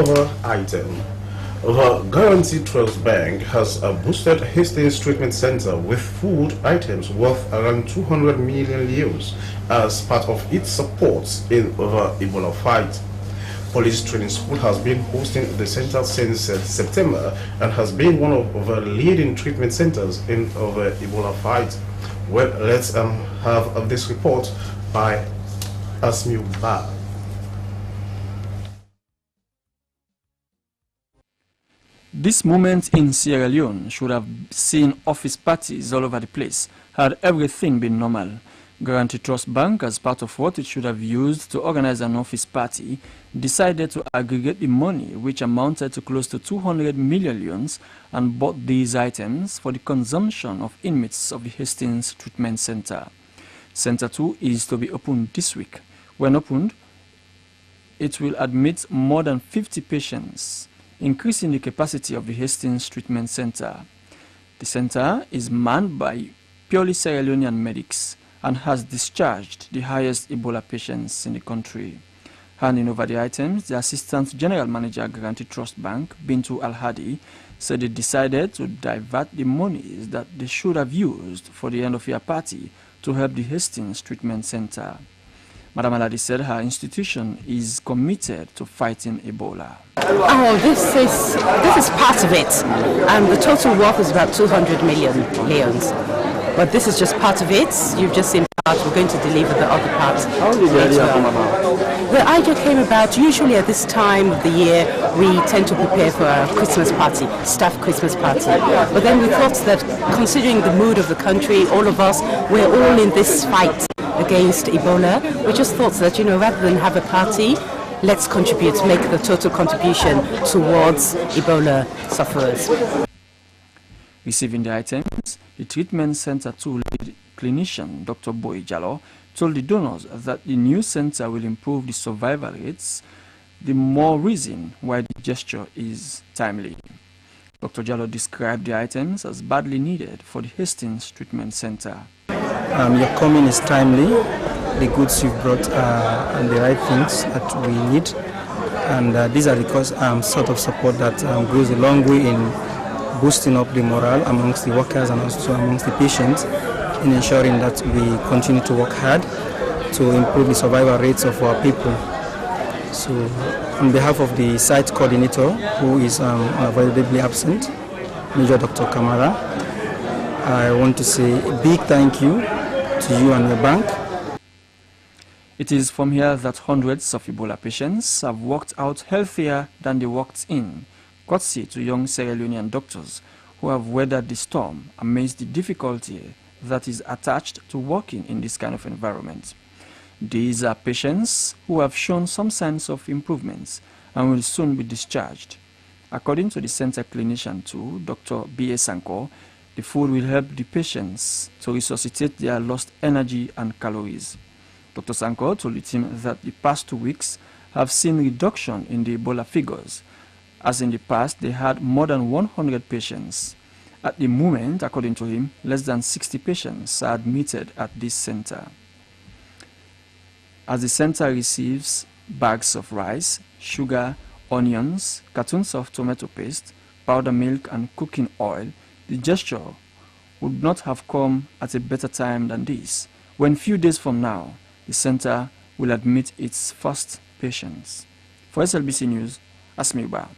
Other item. The Guaranty Trust Bank has boosted Hastings Treatment Center with food items worth around 200 million euros as part of its support in the Ebola fight. Police Training School has been hosting the center since September and has been one of the leading treatment centers in the Ebola fight. Well, let's have this report by Asmiuba. This moment in Sierra Leone should have seen office parties all over the place, had everything been normal. Guaranty Trust Bank, as part of what it should have used to organize an office party, decided to aggregate the money, which amounted to close to 200 million, and bought these items for the consumption of inmates of the Hastings Treatment Center. Center 2 is to be opened this week. When opened, it will admit more than 50 patients, increasing the capacity of the Hastings Treatment Center. The center is manned by purely Sierra Leonean medics and has discharged the highest Ebola patients in the country. Handing over the items, the Assistant General Manager Guaranty Trust Bank, Bintu Al-Hadi, said they decided to divert the monies that they should have used for the end-of-year party to help the Hastings Treatment Center. Madam Al-Hadi said her institution is committed to fighting Ebola. Oh, this is part of it. The total worth is about 200 million leons. But this is just part of it. You've just seen part. We're going to deliver the other parts. How did the idea come about? The idea came about, usually at this time of the year, we tend to prepare for a Christmas party, staff Christmas party. But then we thought that considering the mood of the country, all of us, we're all in this fight against Ebola. We just thought that, rather than have a party, let's contribute, make the total contribution towards Ebola sufferers. Receiving the items, the treatment center 2 lead clinician, Dr. Boy Jallo, told the donors that the new center will improve the survival rates, the more reason why the gesture is timely. Dr. Jallo described the items as badly needed for the Hastings Treatment Center. Your coming is timely. The goods you've brought are the right things that we need, and these are the sort of support that goes a long way in boosting up the morale amongst the workers and also amongst the patients, in ensuring that we continue to work hard to improve the survival rates of our people. So on behalf of the site coordinator, who is unavoidably absent, Major Dr. Kamara, I want to say a big thank you to you and your bank. It is from here that hundreds of Ebola patients have walked out healthier than they walked in, courtesy to young Sierra Leonean doctors who have weathered the storm amidst the difficulty that is attached to working in this kind of environment. These are patients who have shown some signs of improvements and will soon be discharged. According to the center clinician too, Dr. B.A. Sanko, the food will help the patients to resuscitate their lost energy and calories. Dr. Sanko told the team that the past 2 weeks have seen reduction in the Ebola figures, as in the past they had more than 100 patients. At the moment, according to him, less than 60 patients are admitted at this center. As the center receives bags of rice, sugar, onions, cartons of tomato paste, powder milk and cooking oil, the gesture would not have come at a better time than this, when few days from now, the center will admit its first patients. For SLBC News, Asmiuba.